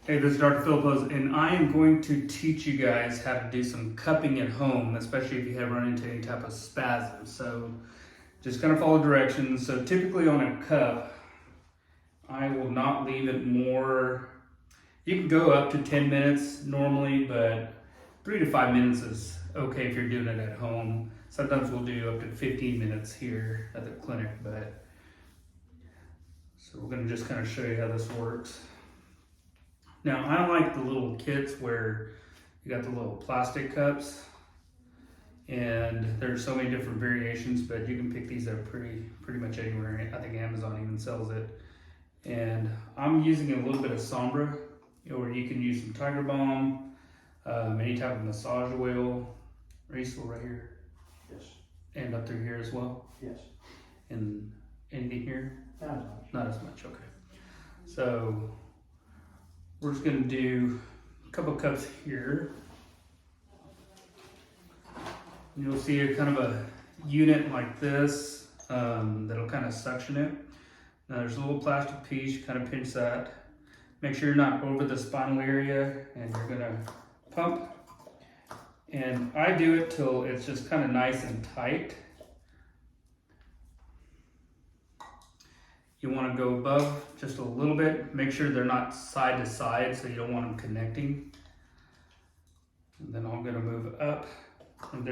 Hey, this is Dr. Philipose, and I am going to teach you guys how to do some cupping at home, especially if you have run into any type of spasm. So just kind of follow directions. So typically on a cup, I will not leave it more, you can go up to 10 minutes normally, but 3 to 5 minutes is okay if you're doing it at home. Sometimes we'll do up to 15 minutes here at the clinic, but so we're gonna just kind of show you how this works. Now, I like the little kits where you got the little plastic cups, and there's so many different variations, but you can pick these up pretty much anywhere. I think Amazon even sells it. And I'm using a little bit of Sombra, or you can use some Tiger Balm, any type of massage oil. Are you still right here? Yes. And up through here as well? Yes. And anything here? Not as much. Not as much, okay. So we're just gonna do a couple cups here. You'll see a kind of a unit like this that'll kind of suction it. Now there's a little plastic piece, you kind of pinch that. Make sure you're not over the spinal area, and you're gonna pump. And I do it till it's just kind of nice and tight. You want to go above just a little bit. Make sure they're not side to side, so you don't want them connecting. And then I'm going to move up. And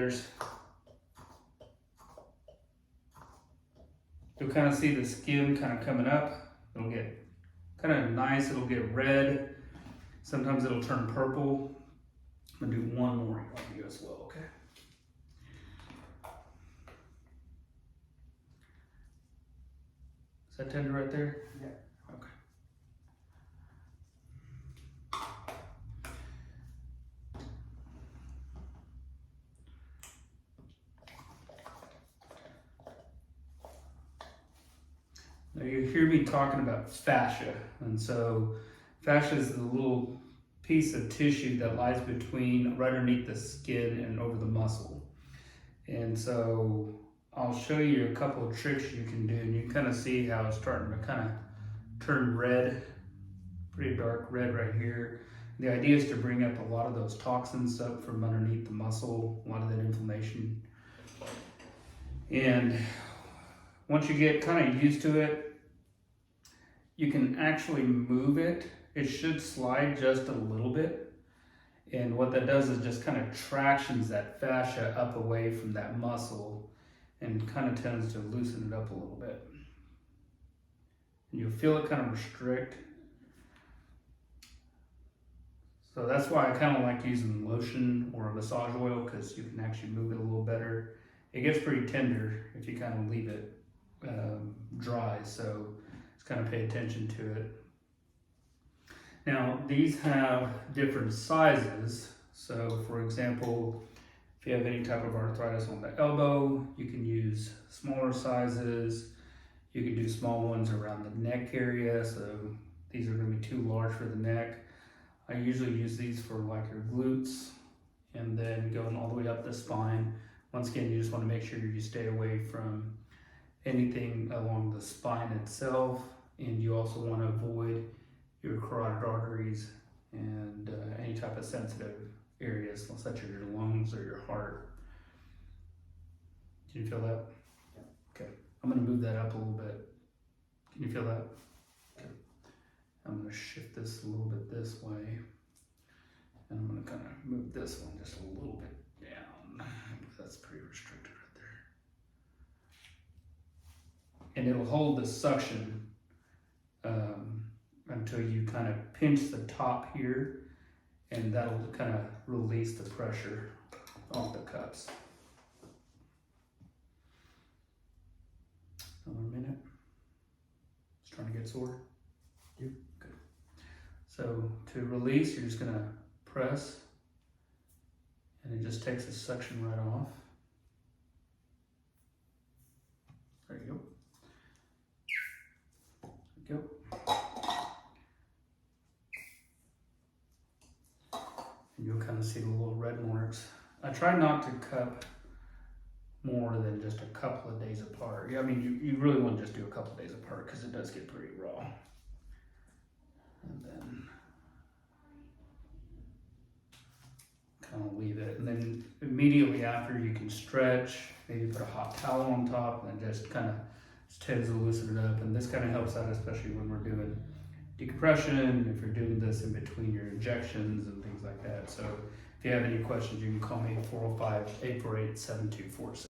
you'll kind of see the skin kind of coming up. It'll get kind of nice. It'll get red. Sometimes it'll turn purple. I'm going to do one more on you as well, okay? Is that tender right there? Yeah. Okay. Now you hear me talking about fascia, and so fascia is the little piece of tissue that lies between, right underneath the skin and over the muscle. And so I'll show you a couple of tricks you can do, and you can kind of see how it's starting to kind of turn red, pretty dark red right here. The idea is to bring up a lot of those toxins up from underneath the muscle, a lot of that inflammation. And once you get kind of used to it, you can actually move it. It should slide just a little bit. And what that does is just kind of tractions that fascia up away from that muscle and kind of tends to loosen it up a little bit. And you'll feel it kind of restrict. So that's why I kind of like using lotion or a massage oil, because you can actually move it a little better. It gets pretty tender if you kind of leave it dry, so just kind of pay attention to it. Now, these have different sizes. So for example, if you have any type of arthritis on the elbow, you can use smaller sizes. You can do small ones around the neck area. So these are going to be too large for the neck. I usually use these for like your glutes, and then going all the way up the spine. Once again, you just want to make sure you stay away from anything along the spine itself, and you also want to avoid your carotid arteries and any type of sensitive areas, such as your lungs or your heart. Can you feel that? Yeah. Okay. I'm going to move that up a little bit. Can you feel that? Okay. I'm going to shift this a little bit this way, and I'm going to kind of move this one just a little bit down. That's pretty restricted right there. And it'll hold the suction until you kind of pinch the top here, and that'll kind of release the pressure off the cups. Another minute. It's trying to get sore. Yep. Good. So to release, you're just gonna press, and it just takes the suction right off. There you go. There you go. And you'll kind of see the little red marks. I try not to cup more than just a couple of days apart. Yeah, I mean, you really want to just do a couple of days apart because it does get pretty raw. And then immediately after, you can stretch, maybe put a hot towel on top, and just kind of tends to loosen it up. And this kind of helps out, especially when we're doing decompression, if you're doing this in between your injections and things like that. So if you have any questions, you can call me at 405-848-7246.